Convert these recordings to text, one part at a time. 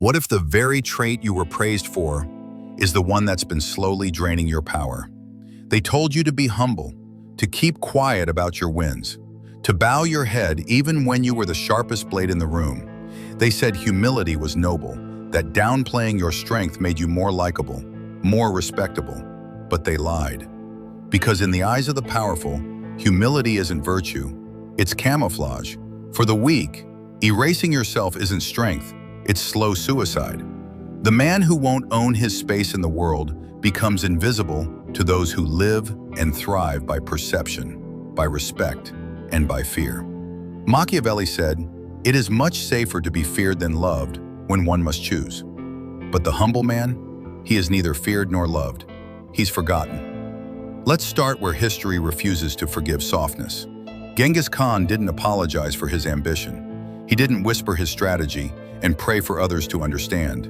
What if the very trait you were praised for is the one that's been slowly draining your power? They told you to be humble, to keep quiet about your wins, to bow your head even when you were the sharpest blade in the room. They said humility was noble, that downplaying your strength made you more likable, more respectable. But they lied. Because in the eyes of the powerful, humility isn't virtue, it's camouflage. For the weak, erasing yourself isn't strength, it's slow suicide. The man who won't own his space in the world becomes invisible to those who live and thrive by perception, by respect, and by fear. Machiavelli said, "It is much safer to be feared than loved when one must choose." But the humble man, he is neither feared nor loved. He's forgotten. Let's start where history refuses to forgive softness. Genghis Khan didn't apologize for his ambition. He didn't whisper his strategy and pray for others to understand.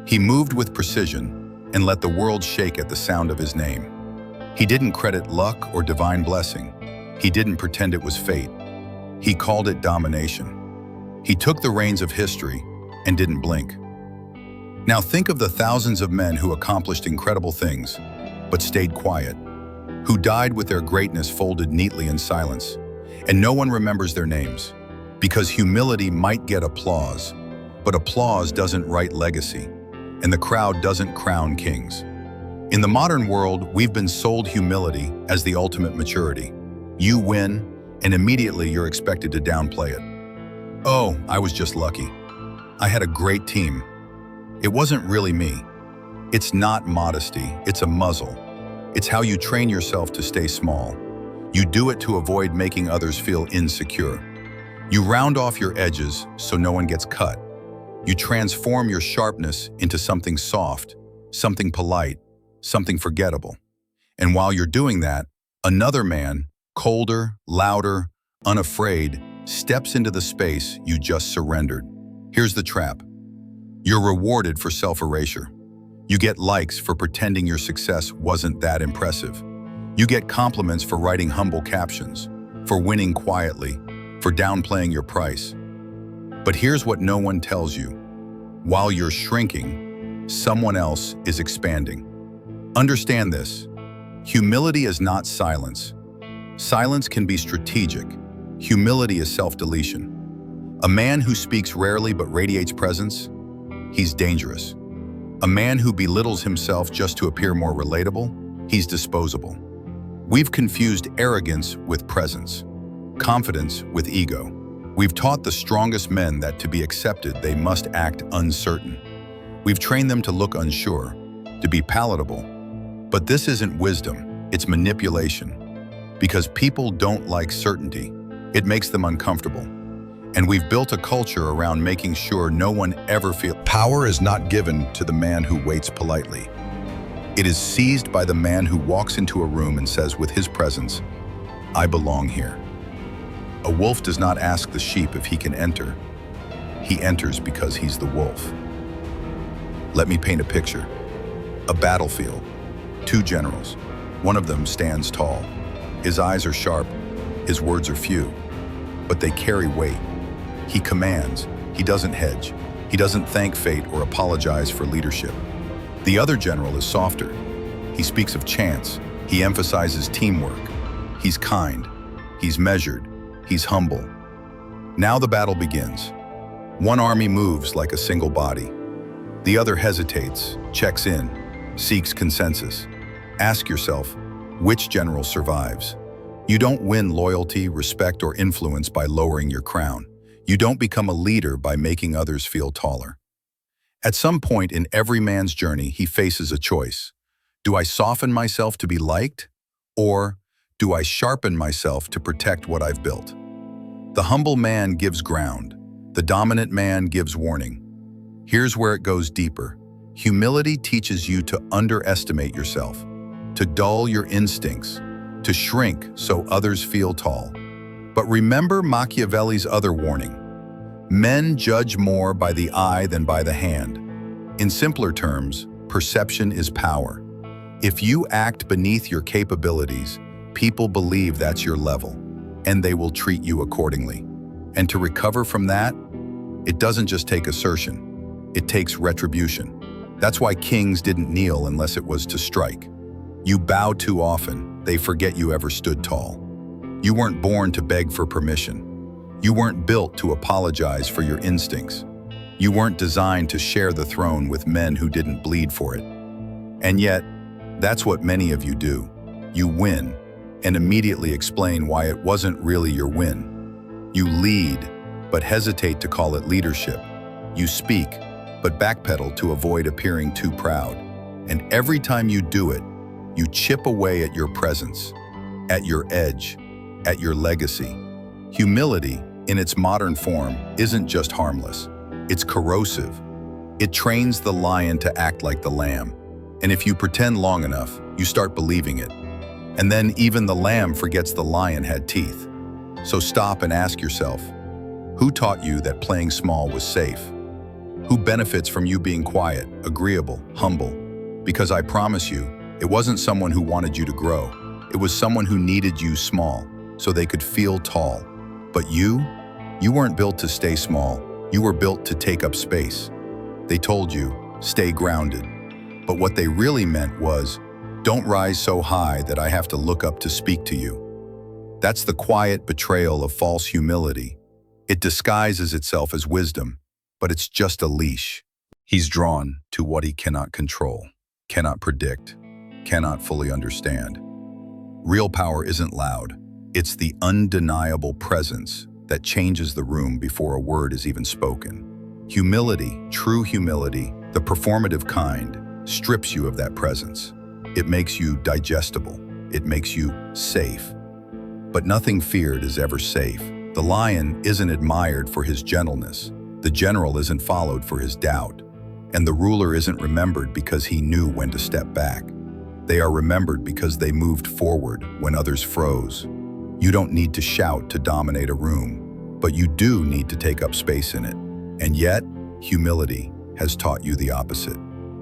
He moved with precision and let the world shake at the sound of his name. He didn't credit luck or divine blessing. He didn't pretend it was fate. He called it domination. He took the reins of history and didn't blink. Now think of the thousands of men who accomplished incredible things, but stayed quiet, who died with their greatness folded neatly in silence, and no one remembers their names. Because humility might get applause, but applause doesn't write legacy, and the crowd doesn't crown kings. In the modern world, we've been sold humility as the ultimate maturity. You win, and immediately you're expected to downplay it. "Oh, I was just lucky. I had a great team. It wasn't really me." It's not modesty, it's a muzzle. It's how you train yourself to stay small. You do it to avoid making others feel insecure. You round off your edges so no one gets cut. You transform your sharpness into something soft, something polite, something forgettable. And while you're doing that, another man, colder, louder, unafraid, steps into the space you just surrendered. Here's the trap. You're rewarded for self-erasure. You get likes for pretending your success wasn't that impressive. You get compliments for writing humble captions, for winning quietly, for downplaying your price. But here's what no one tells you. While you're shrinking, someone else is expanding. Understand this. Humility is not silence. Silence can be strategic. Humility is self-deletion. A man who speaks rarely but radiates presence, he's dangerous. A man who belittles himself just to appear more relatable, he's disposable. We've confused arrogance with presence, confidence with ego. We've taught the strongest men that to be accepted, they must act uncertain. We've trained them to look unsure, to be palatable. But this isn't wisdom, it's manipulation. Because people don't like certainty, it makes them uncomfortable. And we've built a culture around making sure no one ever feels. Power is not given to the man who waits politely. It is seized by the man who walks into a room and says with his presence, "I belong here." A wolf does not ask the sheep if he can enter. He enters because he's the wolf. Let me paint a picture. A battlefield, two generals. One of them stands tall. His eyes are sharp, his words are few, but they carry weight. He commands, he doesn't hedge, he doesn't thank fate or apologize for leadership. The other general is softer. He speaks of chance, he emphasizes teamwork. He's kind, he's measured, he's humble. Now the battle begins. One army moves like a single body. The other hesitates, checks in, seeks consensus. Ask yourself, which general survives? You don't win loyalty, respect, or influence by lowering your crown. You don't become a leader by making others feel taller. At some point in every man's journey, he faces a choice. Do I soften myself to be liked? Or do I sharpen myself to protect what I've built? The humble man gives ground. The dominant man gives warning. Here's where it goes deeper. Humility teaches you to underestimate yourself, to dull your instincts, to shrink so others feel tall. But remember Machiavelli's other warning. Men judge more by the eye than by the hand. In simpler terms, perception is power. If you act beneath your capabilities, people believe that's your level, and they will treat you accordingly. And to recover from that, it doesn't just take assertion. It takes retribution. That's why kings didn't kneel unless it was to strike. You bow too often, they forget you ever stood tall. You weren't born to beg for permission. You weren't built to apologize for your instincts. You weren't designed to share the throne with men who didn't bleed for it. And yet, that's what many of you do. You win, and immediately explain why it wasn't really your win. You lead, but hesitate to call it leadership. You speak, but backpedal to avoid appearing too proud. And every time you do it, you chip away at your presence, at your edge, at your legacy. Humility, in its modern form, isn't just harmless. It's corrosive. It trains the lion to act like the lamb. And if you pretend long enough, you start believing it. And then even the lamb forgets the lion had teeth. So stop and ask yourself, who taught you that playing small was safe? Who benefits from you being quiet, agreeable, humble? Because I promise you, it wasn't someone who wanted you to grow. It was someone who needed you small, so they could feel tall. But you weren't built to stay small. You were built to take up space. They told you, stay grounded. But what they really meant was, don't rise so high that I have to look up to speak to you. That's the quiet betrayal of false humility. It disguises itself as wisdom, but it's just a leash. He's drawn to what he cannot control, cannot predict, cannot fully understand. Real power isn't loud. It's the undeniable presence that changes the room before a word is even spoken. Humility, true humility, the performative kind, strips you of that presence. It makes you digestible. It makes you safe. But nothing feared is ever safe. The lion isn't admired for his gentleness. The general isn't followed for his doubt. And the ruler isn't remembered because he knew when to step back. They are remembered because they moved forward when others froze. You don't need to shout to dominate a room, but you do need to take up space in it. And yet, humility has taught you the opposite.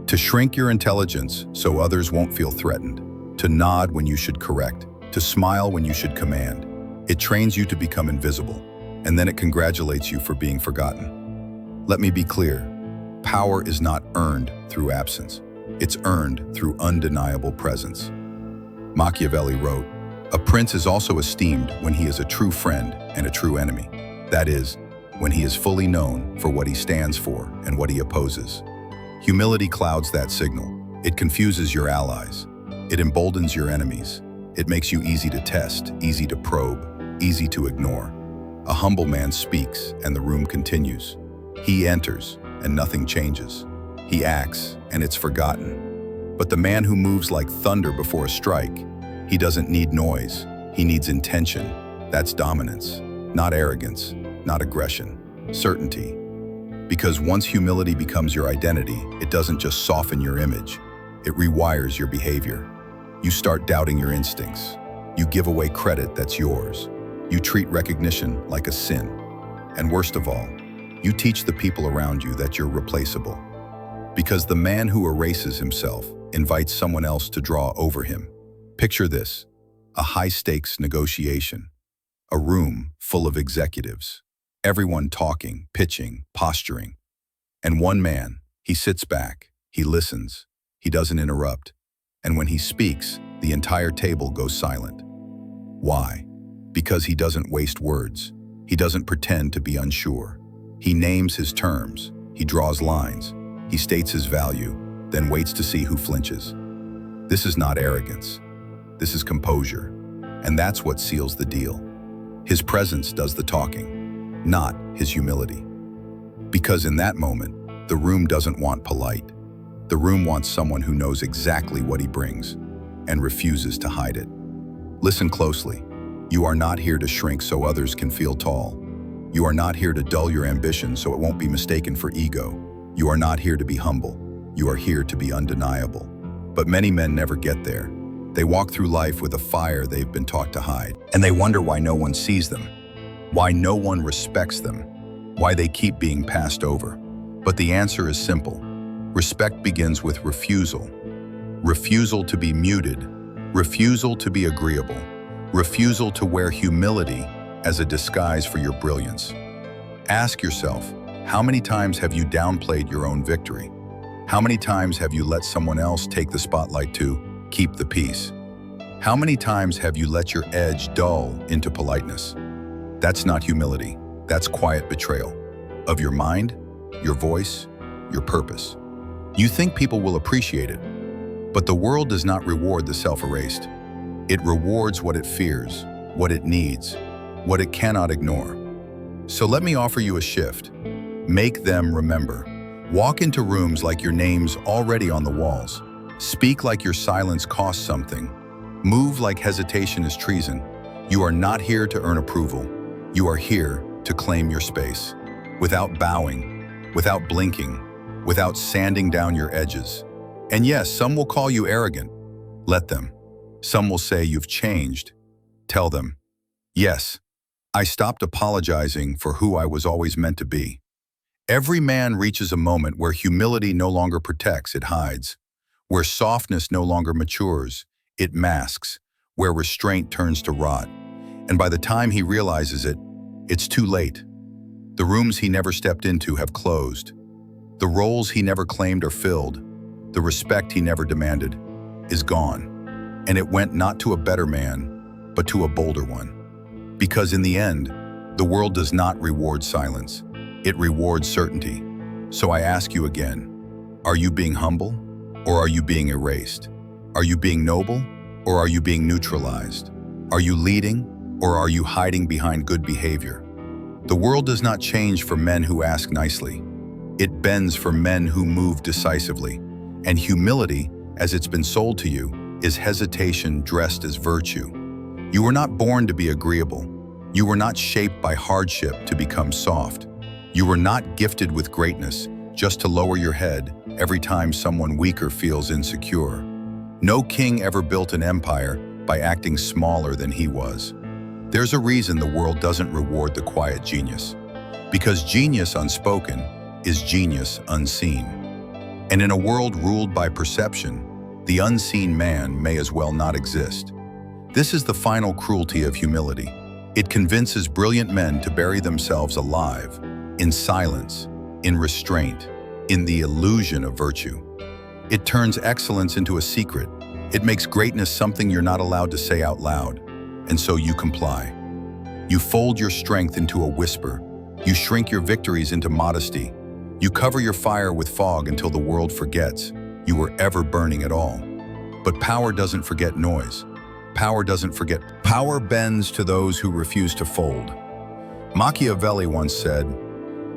To shrink your intelligence so others won't feel threatened. To nod when you should correct. To smile when you should command. It trains you to become invisible, and then it congratulates you for being forgotten. Let me be clear. Power is not earned through absence. It's earned through undeniable presence. Machiavelli wrote, "A prince is also esteemed when he is a true friend and a true enemy. That is, when he is fully known for what he stands for and what he opposes." Humility clouds that signal. It confuses your allies. It emboldens your enemies. It makes you easy to test, easy to probe, easy to ignore. A humble man speaks and the room continues. He enters and nothing changes. He acts and it's forgotten. But the man who moves like thunder before a strike, he doesn't need noise. He needs intention. That's dominance, not arrogance, not aggression, certainty. Because once humility becomes your identity, it doesn't just soften your image. It rewires your behavior. You start doubting your instincts. You give away credit that's yours. You treat recognition like a sin. And worst of all, you teach the people around you that you're replaceable. Because the man who erases himself invites someone else to draw over him. Picture this, a high-stakes negotiation. A room full of executives. Everyone talking, pitching, posturing. And one man, he sits back, he listens, he doesn't interrupt. And when he speaks, the entire table goes silent. Why? Because he doesn't waste words. He doesn't pretend to be unsure. He names his terms, he draws lines, he states his value, then waits to see who flinches. This is not arrogance. This is composure. And that's what seals the deal. His presence does the talking, not his humility. Because in that moment, the room doesn't want polite. The room wants someone who knows exactly what he brings and refuses to hide it. Listen closely. You are not here to shrink so others can feel tall. You are not here to dull your ambition so it won't be mistaken for ego. You are not here to be humble. You are here to be undeniable. But many men never get there. They walk through life with a fire they've been taught to hide, and they wonder why no one sees them, why no one respects them, why they keep being passed over. But the answer is simple. Respect begins with refusal. Refusal to be muted, refusal to be agreeable, refusal to wear humility as a disguise for your brilliance. Ask yourself, How many times have you downplayed your own victory? How many times have you let someone else take the spotlight to keep the peace? How many times have you let your edge dull into politeness? That's not humility. That's quiet betrayal of your mind, your voice, your purpose. You think people will appreciate it, but the world does not reward the self-erased. It rewards what it fears, what it needs, what it cannot ignore. So let me offer you a shift. Make them remember. Walk into rooms like your name's already on the walls. Speak like your silence costs something. Move like hesitation is treason. You are not here to earn approval. You are here to claim your space. Without bowing, without blinking, without sanding down your edges. And yes, some will call you arrogant. Let them. Some will say you've changed. Tell them, yes, I stopped apologizing for who I was always meant to be. Every man reaches a moment where humility no longer protects, it hides. Where softness no longer matures, it masks. Where restraint turns to rot. And by the time he realizes it, it's too late. The rooms he never stepped into have closed. The roles he never claimed are filled. The respect he never demanded is gone. And it went not to a better man, but to a bolder one. Because in the end, the world does not reward silence. It rewards certainty. So I ask you again, are you being humble or are you being erased? Are you being noble or are you being neutralized? Are you leading or are you hiding behind good behavior? The world does not change for men who ask nicely. It bends for men who move decisively. And humility, as it's been sold to you, is hesitation dressed as virtue. You were not born to be agreeable. You were not shaped by hardship to become soft. You were not gifted with greatness just to lower your head every time someone weaker feels insecure. No king ever built an empire by acting smaller than he was. There's a reason the world doesn't reward the quiet genius. Because genius unspoken is genius unseen. And in a world ruled by perception, the unseen man may as well not exist. This is the final cruelty of humility. It convinces brilliant men to bury themselves alive, in silence, in restraint, in the illusion of virtue. It turns excellence into a secret. It makes greatness something you're not allowed to say out loud, and so you comply. You fold your strength into a whisper. You shrink your victories into modesty. You cover your fire with fog until the world forgets you were ever burning at all. But power doesn't forget noise. Power doesn't forget. Power bends to those who refuse to fold. Machiavelli once said,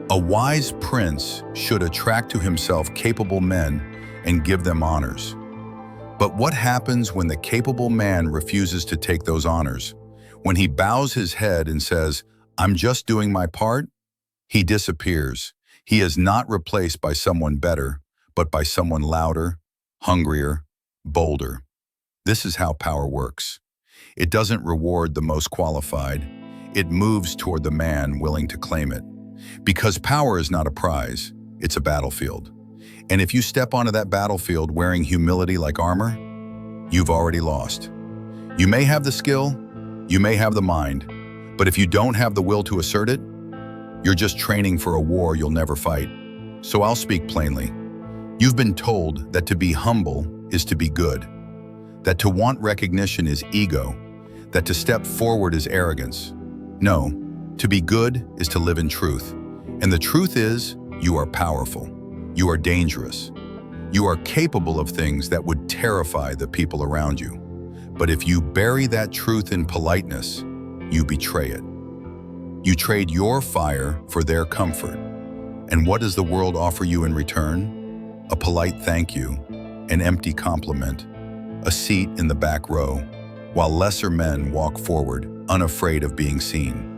"A wise prince should attract to himself capable men and give them honors." But what happens when the capable man refuses to take those honors? When he bows his head and says, "I'm just doing my part," he disappears. He is not replaced by someone better, but by someone louder, hungrier, bolder. This is how power works. It doesn't reward the most qualified. It moves toward the man willing to claim it. Because power is not a prize, it's a battlefield. And if you step onto that battlefield wearing humility like armor, you've already lost. You may have the skill, you may have the mind, but if you don't have the will to assert it, you're just training for a war you'll never fight. So I'll speak plainly. You've been told that to be humble is to be good, that to want recognition is ego, that to step forward is arrogance. No, to be good is to live in truth. And the truth is, you are powerful. You are dangerous. You are capable of things that would terrify the people around you. But if you bury that truth in politeness, you betray it. You trade your fire for their comfort. And what does the world offer you in return? A polite thank you, an empty compliment, a seat in the back row, while lesser men walk forward, unafraid of being seen.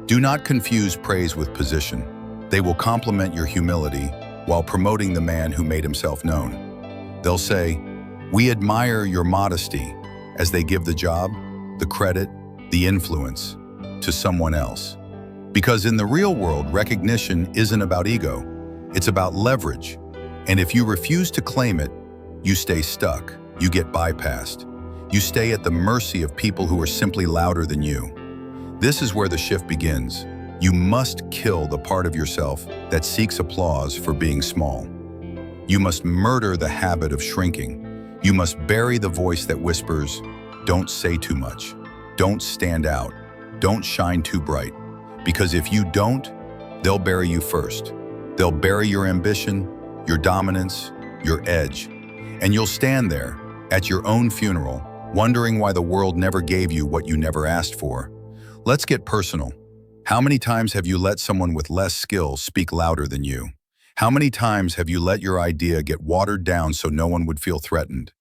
Do not confuse praise with position. They will compliment your humility while promoting the man who made himself known. They'll say, "We admire your modesty," as they give the job, the credit, the influence to someone else. Because in the real world, recognition isn't about ego, it's about leverage. And if you refuse to claim it, you stay stuck, you get bypassed. You stay at the mercy of people who are simply louder than you. This is where the shift begins. You must kill the part of yourself that seeks applause for being small. You must murder the habit of shrinking. You must bury the voice that whispers, "Don't say too much. Don't stand out. Don't shine too bright." Because if you don't, they'll bury you first. They'll bury your ambition, your dominance, your edge. And you'll stand there, at your own funeral, wondering why the world never gave you what you never asked for. Let's get personal. How many times have you let someone with less skill speak louder than you? How many times have you let your idea get watered down so no one would feel threatened?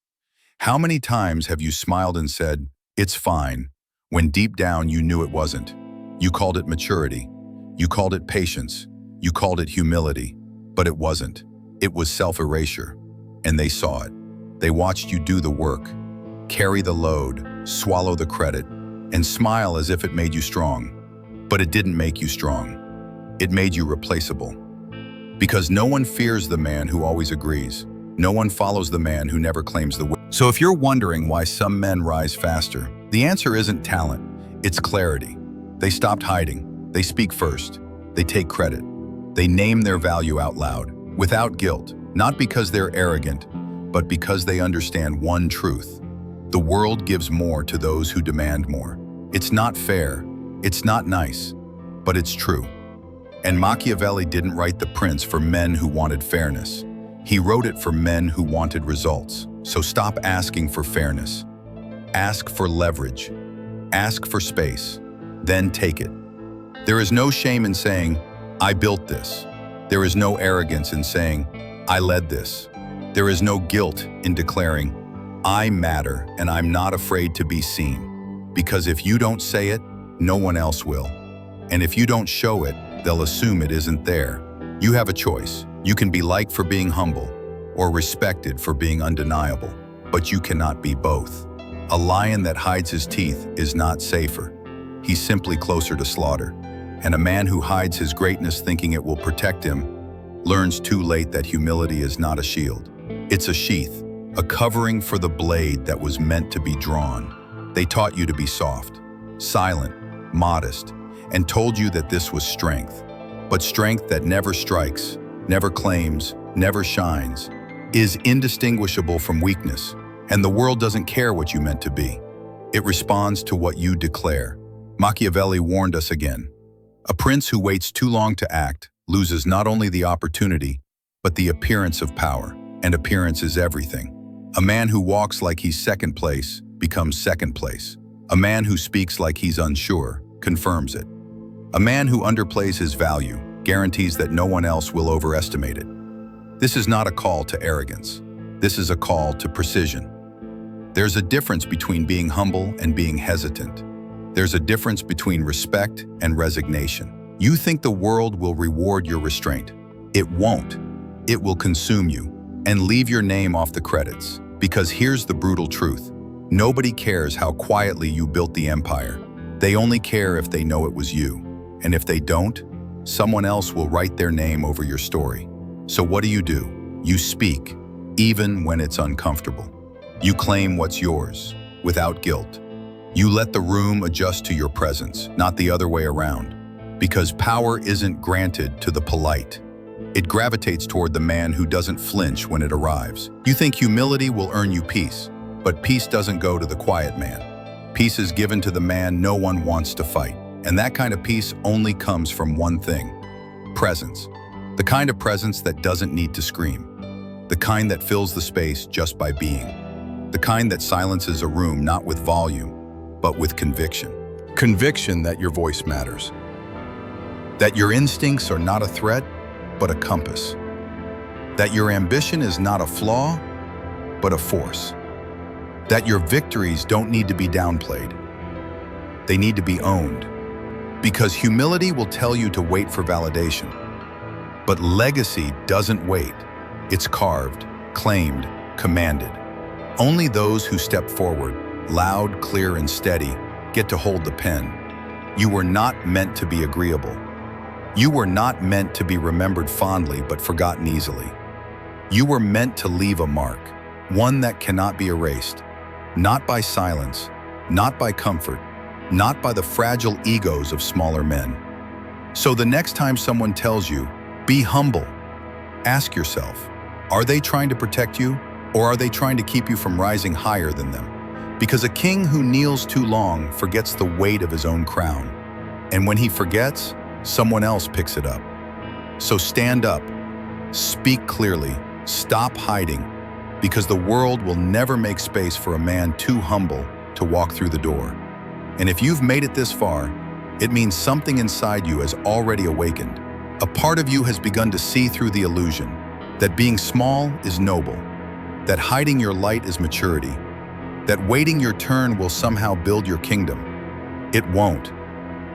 How many times have you smiled and said, "It's fine," when deep down you knew it wasn't? You called it maturity. You called it patience. You called it humility. But it wasn't. It was self-erasure. And they saw it. They watched you do the work, carry the load, swallow the credit, and smile as if it made you strong. But it didn't make you strong. It made you replaceable. Because no one fears the man who always agrees. No one follows the man who never claims the win. So if you're wondering why some men rise faster, the answer isn't talent, it's clarity. They stopped hiding. They speak first. They take credit. They name their value out loud, without guilt, not because they're arrogant, but because they understand one truth. The world gives more to those who demand more. It's not fair. It's not nice, but it's true. And Machiavelli didn't write The Prince for men who wanted fairness. He wrote it for men who wanted results. So stop asking for fairness. Ask for leverage. Ask for space. Then take it. There is no shame in saying, "I built this." There is no arrogance in saying, "I led this." There is no guilt in declaring, "I matter and I'm not afraid to be seen." Because if you don't say it, no one else will. And if you don't show it, they'll assume it isn't there. You have a choice. You can be liked for being humble or respected for being undeniable, but you cannot be both. A lion that hides his teeth is not safer. He's simply closer to slaughter. And a man who hides his greatness thinking it will protect him learns too late that humility is not a shield. It's a sheath, a covering for the blade that was meant to be drawn. They taught you to be soft, silent, modest, and told you that this was strength. But strength that never strikes, never claims, never shines, is indistinguishable from weakness, and the world doesn't care what you meant to be. It responds to what you declare. Machiavelli warned us again. A prince who waits too long to act loses not only the opportunity, but the appearance of power, and appearance is everything. A man who walks like he's second place becomes second place. A man who speaks like he's unsure confirms it. A man who underplays his value guarantees that no one else will overestimate it. This is not a call to arrogance. This is a call to precision. There's a difference between being humble and being hesitant. There's a difference between respect and resignation. You think the world will reward your restraint. It won't. It will consume you and leave your name off the credits. Because here's the brutal truth. Nobody cares how quietly you built the empire. They only care if they know it was you. And if they don't, someone else will write their name over your story. So what do? You speak, even when it's uncomfortable. You claim what's yours, without guilt. You let the room adjust to your presence, not the other way around. Because power isn't granted to the polite. It gravitates toward the man who doesn't flinch when it arrives. You think humility will earn you peace, but peace doesn't go to the quiet man. Peace is given to the man no one wants to fight. And that kind of peace only comes from one thing: presence. The kind of presence that doesn't need to scream. The kind that fills the space just by being. The kind that silences a room not with volume, but with conviction. Conviction that your voice matters. That your instincts are not a threat, but a compass. That your ambition is not a flaw, but a force. That your victories don't need to be downplayed. They need to be owned. Because humility will tell you to wait for validation. But legacy doesn't wait. It's carved, claimed, commanded. Only those who step forward, loud, clear, and steady, get to hold the pen. You were not meant to be agreeable. You were not meant to be remembered fondly but forgotten easily. You were meant to leave a mark, one that cannot be erased. Not by silence, not by comfort, not by the fragile egos of smaller men, So the next time someone tells you, be humble, ask yourself, are they trying to protect you, or are they trying to keep you from rising higher than them? Because a king who kneels too long forgets the weight of his own crown. And when he forgets, someone else picks it up. So stand up, speak clearly, stop hiding, because the world will never make space for a man too humble to walk through the door. And if you've made it this far, it means something inside you has already awakened. A part of you has begun to see through the illusion that being small is noble, that hiding your light is maturity, that waiting your turn will somehow build your kingdom. It won't.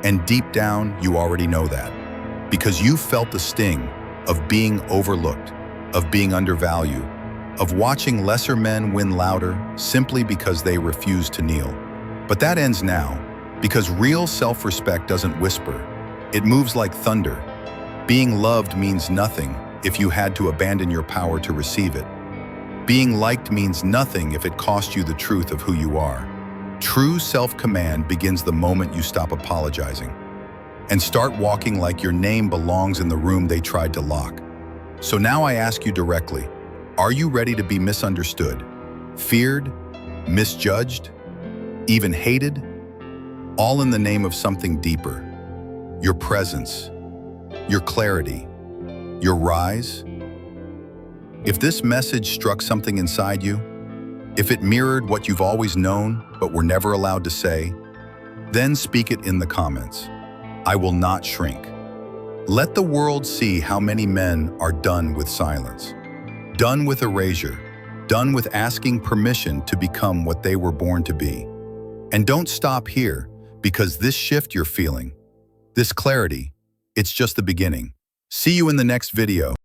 And deep down, you already know that, because you felt the sting of being overlooked, of being undervalued, of watching lesser men win louder simply because they refuse to kneel. But that ends now, because real self-respect doesn't whisper. It moves like thunder. Being loved means nothing if you had to abandon your power to receive it. Being liked means nothing if it cost you the truth of who you are. True self-command begins the moment you stop apologizing and start walking like your name belongs in the room they tried to lock. So now I ask you directly, are you ready to be misunderstood, feared, misjudged, even hated? All in the name of something deeper. Your presence, your clarity, your rise. If this message struck something inside you, if it mirrored what you've always known but were never allowed to say, then speak it in the comments. I will not shrink. Let the world see how many men are done with silence, done with erasure, done with asking permission to become what they were born to be. And don't stop here, because this shift you're feeling, this clarity, it's just the beginning. See you in the next video.